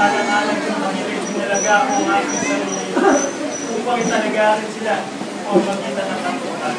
alang-alang yung mahilig nalaga ko ang aking sarili upang italagarin sila o magkita ng tampukan.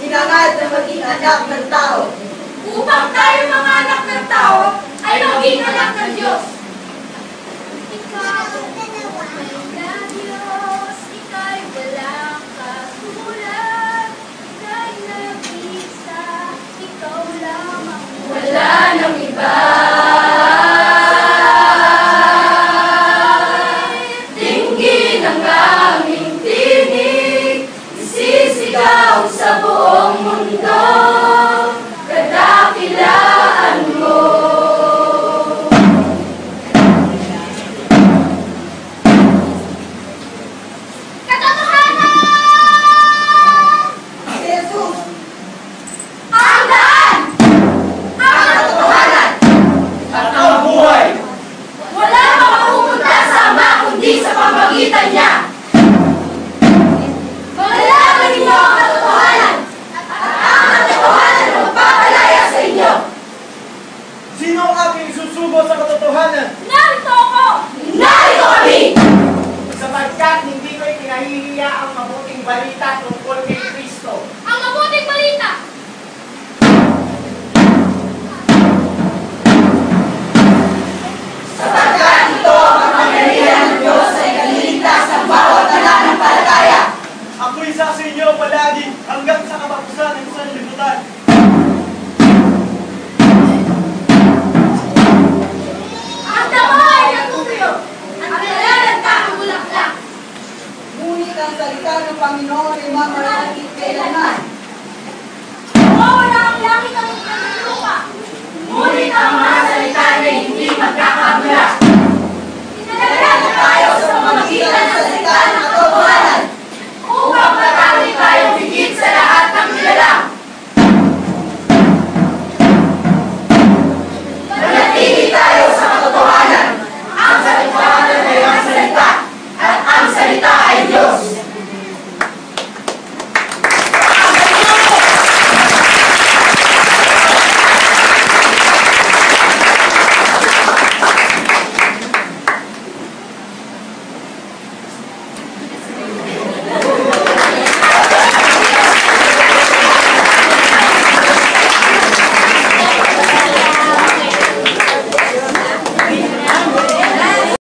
Inangad na maging anak ng tao. Upang tayo mga anak ng tao ay maging anak ng Diyos. Ikaw na Diyos, ika'y walang katulad. Ika'y nag-isa, ikaw lamang Wala nang iba. Dinggin ang aming tinig, isisigaw sa buong mundo, kadakilaan mo. katotohanan! Si Jesus, ang daan, ang katotohanan, At ang buhay! wala makapupunta sa Ama kundi sa pamamagitan niya. Malalaman ninyo ang katotohanan, at ang katotohanan ang magpapalaya sa inyo. Sino ang aking isusugo sa katotohanan? Narito ako! Narito kami! Sapagkat hindi ko ikinahihiya ang mabuting balita tungkol kay Kristo. Ang mabuting balita! Sapagkat ito ang kapangyarihan ng Diyos ay kaliligtas ng bawat nananampalataya. Ako'y sa inyo palagi hanggang sa katapusan ng sanlibutan. Ang damo ay natutuyo, at nalalanta ang bulaklak. Ngunit ang salita ng Panginoon ay mamarahit kailanman.